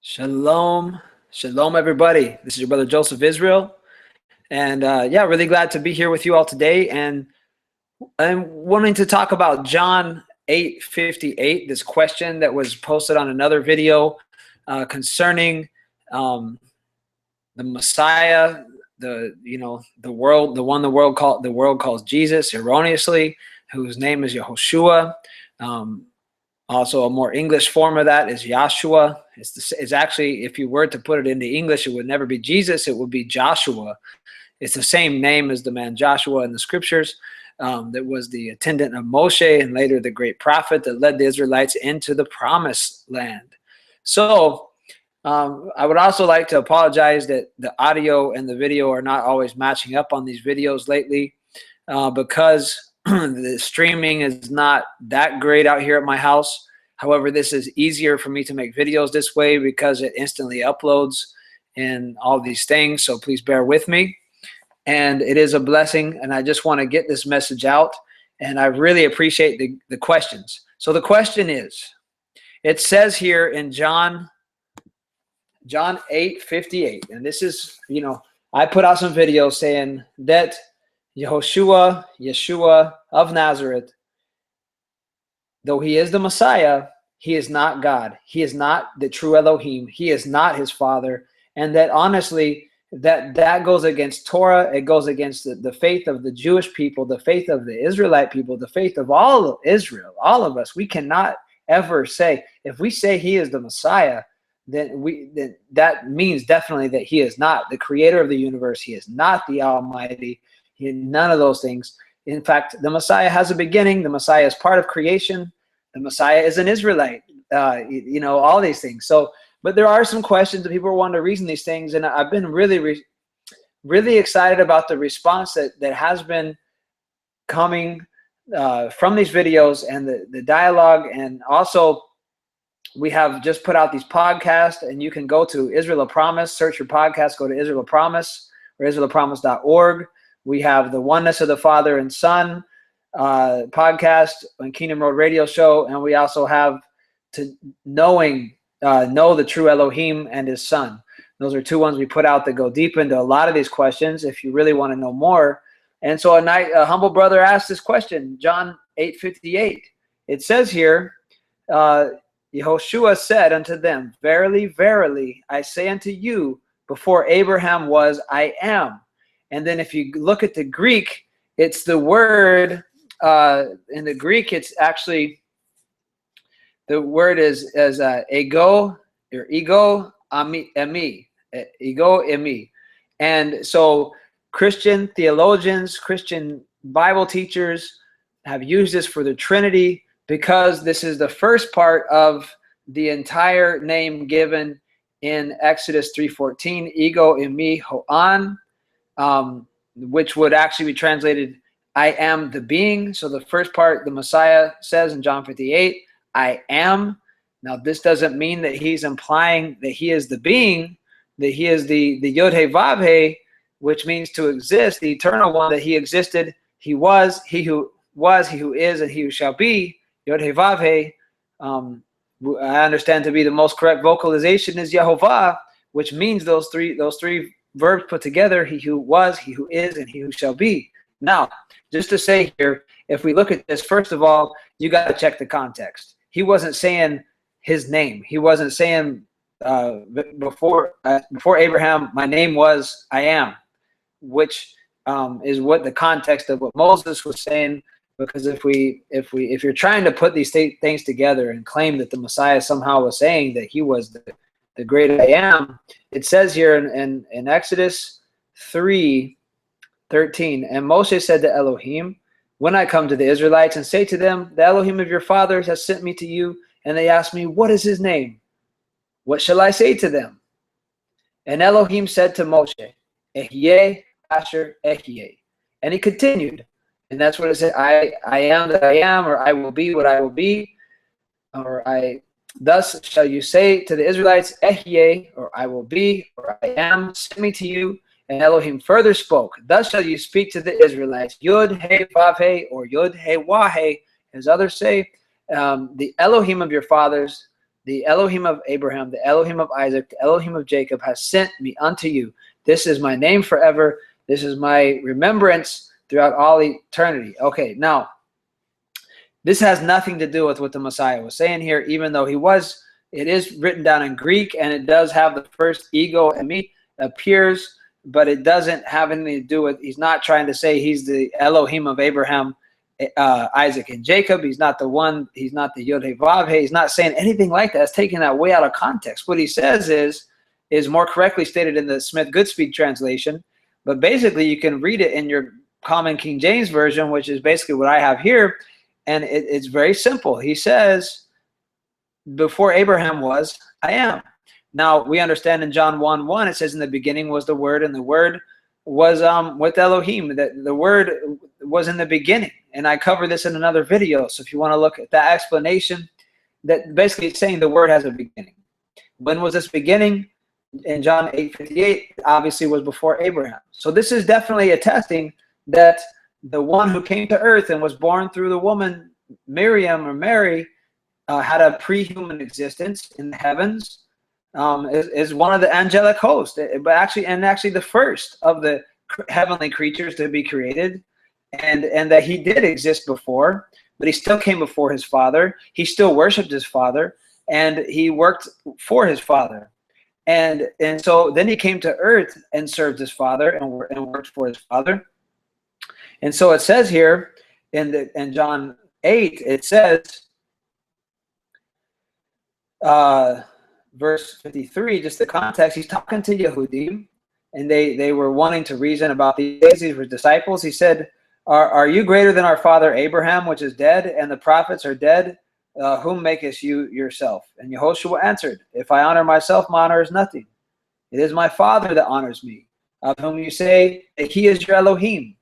Shalom. Shalom, everybody. This is your brother Joseph Israel. And really glad to be here with you all today. And I'm wanting to talk about John 8:58, this question that was posted on another video concerning the Messiah, the world, the world calls Jesus erroneously, whose name is Yehoshua. Also, a more English form of that is Yahshua. It's actually, if you were to put it into English, it would never be Jesus. It would be Joshua. It's the same name as the man Joshua in the scriptures. That was the attendant of Moshe and later the great prophet that led the Israelites into the promised land. So I would also like to apologize that the audio and the video are not always matching up on these videos lately because the streaming is not that great out here at my house. However, this is easier for me to make videos this way because it instantly uploads and all these things. So please bear with me. And it is a blessing. And I just want to get this message out. And I really appreciate the questions. So the question is, it says here in John 8:58, and this is, I put out some videos saying that Yeshua of Nazareth, though he is the Messiah, he is not God. He is not the true Elohim. He is not his father. And that honestly, that goes against Torah. It goes against the faith of the Jewish people, the faith of the Israelite people, the faith of all of Israel, all of us. We cannot ever say, if we say he is the Messiah, then that means definitely that he is not the creator of the universe. He is not the Almighty. None of those things. In fact, the Messiah has a beginning. The Messiah is part of creation. The Messiah is an Israelite. All these things. So, but there are some questions that people are wanting to reason these things, and I've been really excited about the response that has been coming from these videos and the dialogue. And also, we have just put out these podcasts, and you can go to Israel of Promise, search your podcast, go to Israel of Promise or israelofpromise.org. We have the Oneness of the Father and Son podcast on Kingdom Road Radio Show, and we also have to know the true Elohim and his Son. Those are two ones we put out that go deep into a lot of these questions if you really want to know more. And so a humble brother asked this question, John 8:58. It says here, Yehoshua said unto them, Verily, verily, I say unto you, before Abraham was, I am. And then if you look at the Greek, it's the word, in the Greek, it's actually, the word is ego, or ego emi, ego emi. And so Christian theologians, Christian Bible teachers have used this for the Trinity because this is the first part of the entire name given in Exodus 3:14, ego emi ho'an. Which would actually be translated, I am the being. So the first part, the Messiah says in John 58, I am. Now, this doesn't mean that he's implying that he is the being, that he is the Yod He Vav He, which means to exist, the eternal one, that he existed, he was, he who is, and he who shall be, Yod He Vav He. I understand to be the most correct vocalization is Yehovah, which means those three verbs put together, he who was, he who is, and he who shall be. Now, just to say here, if we look at this, first of all, you got to check the context. He wasn't saying his name. He wasn't saying before Abraham, my name was I am, which is what the context of what Moses was saying. Because if you're trying to put these things together and claim that the Messiah somehow was saying that he was the great I am, it says here in Exodus 3:13, and Moshe said to Elohim, when I come to the Israelites and say to them, the Elohim of your fathers has sent me to you, and they ask me, what is his name? What shall I say to them? And Elohim said to Moshe, Ehyeh Asher Ehyeh. And he continued, and that's what it said, I am that I am, or I will be what I will be, or thus shall you say to the Israelites, Ehyeh, or I will be, or I am, sent me to you. And Elohim further spoke, thus shall you speak to the Israelites, Yod He Vav He, or Yod He Wah He, as others say, the Elohim of your fathers, the Elohim of Abraham, the Elohim of Isaac, the Elohim of Jacob has sent me unto you. This is my name forever. This is my remembrance throughout all eternity. Okay, now, this has nothing to do with what the Messiah was saying here, even though it is written down in Greek, and it does have the first ego and me appears, but it doesn't have anything to do with, he's not trying to say he's the Elohim of Abraham, Isaac, and Jacob. He's not the one, he's not the Yod-Heh-Vav-Heh. He's not saying anything like that. It's taking that way out of context. What he says is more correctly stated in the Smith Goodspeed translation, but basically you can read it in your common King James version, which is basically what I have here, and it's very simple. He says, before Abraham was, I am. Now, we understand in John 1:1, it says, in the beginning was the Word, and the Word was with Elohim. The Word was in the beginning. And I cover this in another video. So if you want to look at that explanation, that basically it's saying the Word has a beginning. When was this beginning? In John 8:58, obviously was before Abraham. So this is definitely attesting that the one who came to earth and was born through the woman, Miriam or Mary, had a pre-human existence in the heavens, is one of the angelic hosts, but actually the first of the heavenly creatures to be created, and that he did exist before, but he still came before his Father. He still worshipped his Father, and he worked for his Father, and so then he came to earth and served his Father and worked for his Father. And so it says here in John 8, it says, verse 53, just the context, he's talking to Yehudim, and they were wanting to reason about these days. These were disciples. He said, are you greater than our father Abraham, which is dead, and the prophets are dead? Whom makest you yourself? And Yehoshua answered, if I honor myself, my honor is nothing. It is my Father that honors me, of whom you say that he is your Elohim.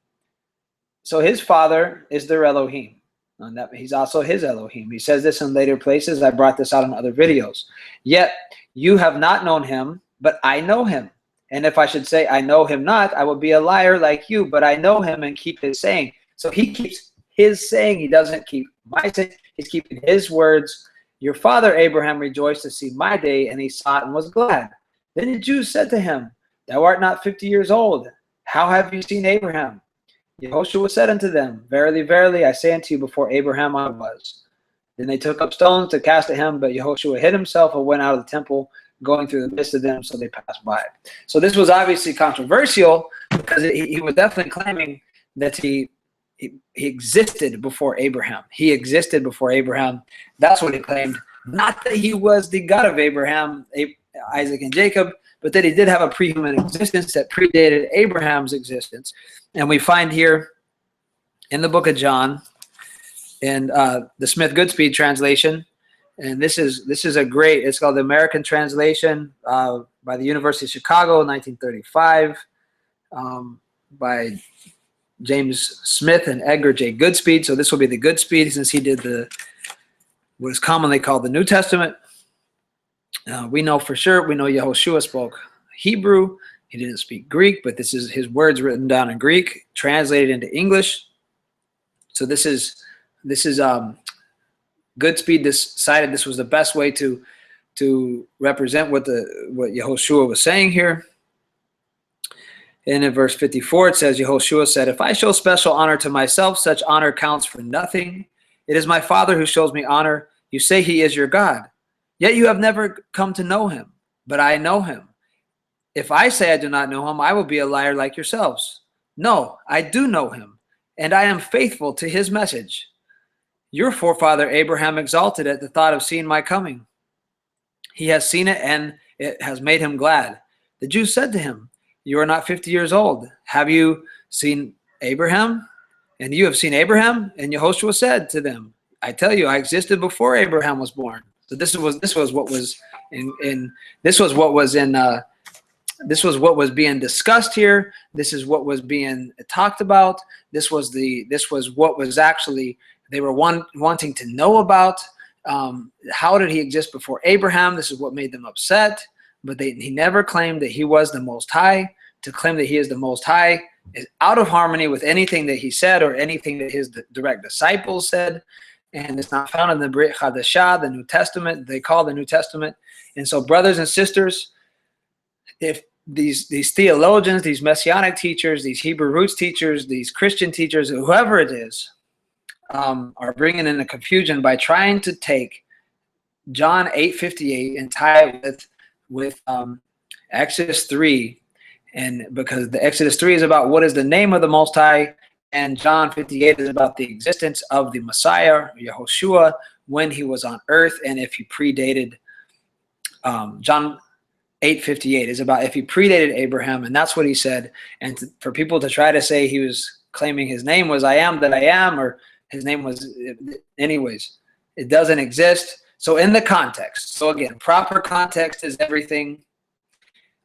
So his Father is their Elohim. And that he's also his Elohim. He says this in later places. I brought this out in other videos. Yet you have not known him, but I know him. And if I should say I know him not, I would be a liar like you, but I know him and keep his saying. So he keeps his saying. He doesn't keep my saying. He's keeping his words. Your father Abraham rejoiced to see my day, and he saw it and was glad. Then the Jews said to him, thou art not 50 years old. How have you seen Abraham? Yehoshua said unto them, verily, verily, I say unto you, before Abraham I was. Then they took up stones to cast at him, but Yehoshua hid himself and went out of the temple, going through the midst of them, so they passed by. So this was obviously controversial, because he was definitely claiming that he existed before Abraham. He existed before Abraham. That's what he claimed. Not that he was the God of Abraham, Isaac, and Jacob, but that he did have a pre-human existence that predated Abraham's existence. And we find here in the book of John, in the Smith Goodspeed translation, and this is a great, it's called the American Translation by the University of Chicago, 1935, by James Smith and Edgar J. Goodspeed. So this will be the Goodspeed, since he did what is commonly called the New Testament. We know for sure, we know Yehoshua spoke Hebrew. He didn't speak Greek, but this is his words written down in Greek, translated into English. So this is Goodspeed decided this was the best way to represent what Yehoshua was saying here. And in verse 54, it says, Yehoshua said, if I show special honor to myself, such honor counts for nothing. It is my Father who shows me honor. You say he is your God. Yet you have never come to know him, but I know him. If I say I do not know him, I will be a liar like yourselves. No, I do know him, and I am faithful to his message. Your forefather Abraham exalted at the thought of seeing my coming. He has seen it, and it has made him glad. The Jews said to him, you are not 50 years old. Have you seen Abraham? And you have seen Abraham? And Yehoshua said to them, I tell you, I existed before Abraham was born. So this was what was being discussed here. This is what was being talked about. This was what was actually they were wanting to know about. How did he exist before Abraham? This is what made them upset. But he never claimed that he was the Most High. To claim that he is the Most High is out of harmony with anything that he said or anything that his direct disciples said. and it's not found in the Brit Chadashah, the New Testament, they call the New Testament. And so, brothers and sisters, if these theologians, these messianic teachers, these Hebrew roots teachers, these Christian teachers, whoever it is, are bringing in the confusion by trying to take John 8:58 and tie it with Exodus 3, and because the Exodus 3 is about what is the name of the Most High, and John 58 is about the existence of the Messiah, Yehoshua, when he was on earth, and if he predated. John 8:58 is about if he predated Abraham, and that's what he said. And for people to try to say he was claiming his name was I am that I am, or his name was, anyways, it doesn't exist. So in the context, so again, proper context is everything.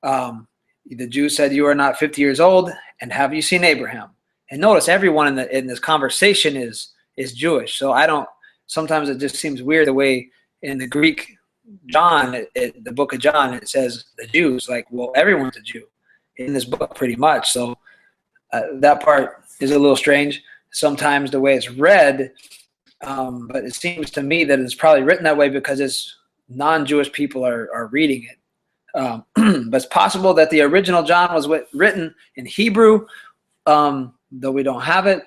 The Jew said, "You are not 50 years old, and have you seen Abraham?" And notice everyone in this conversation is Jewish. So I don't. Sometimes it just seems weird the way in the Greek, John, the book of John, it says the Jews. Like, well, everyone's a Jew in this book, pretty much. So that part is a little strange sometimes the way it's read. But it seems to me that it's probably written that way because it's non-Jewish people are reading it. But it's possible that the original John was written in Hebrew, though we don't have it.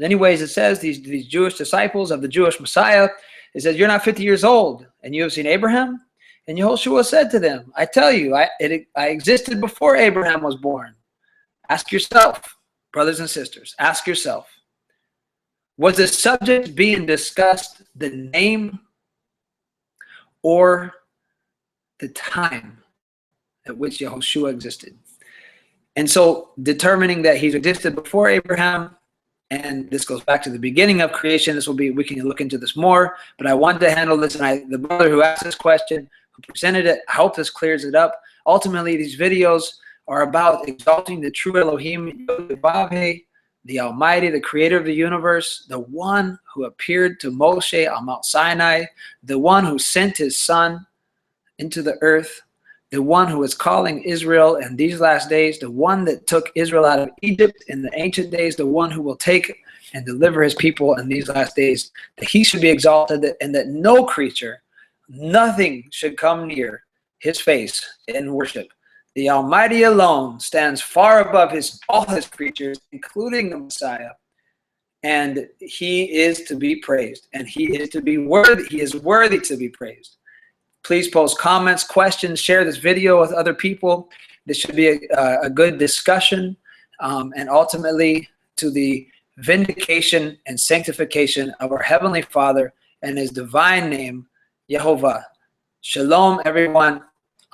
Anyways, it says these Jewish disciples of the Jewish Messiah, it says, "You're not 50 years old, and you have seen Abraham?" And Yehoshua said to them, "I tell you, I existed before Abraham was born." Ask yourself, brothers and sisters, ask yourself, was the subject being discussed the name or the time at which Yehoshua existed? And so determining that he existed before Abraham, and this goes back to the beginning of creation. We can look into this more, but I wanted to handle this, and the brother who asked this question, who presented it, I hope this clears it up. Ultimately, these videos are about exalting the true Elohim, Yod-Vah-He, the Almighty, the creator of the universe, the one who appeared to Moshe on Mount Sinai, the one who sent his son into the earth, the one who is calling Israel in these last days, the one that took Israel out of Egypt in the ancient days, the one who will take and deliver his people in these last days, that he should be exalted, and that no creature, nothing should come near his face in worship. The Almighty alone stands far above all his creatures, including the Messiah, and he is to be praised, and he is worthy to be praised. Please post comments, questions, share this video with other people. This should be a good discussion, and ultimately to the vindication and sanctification of our Heavenly Father and his divine name, Yehovah. Shalom, everyone.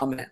Amen.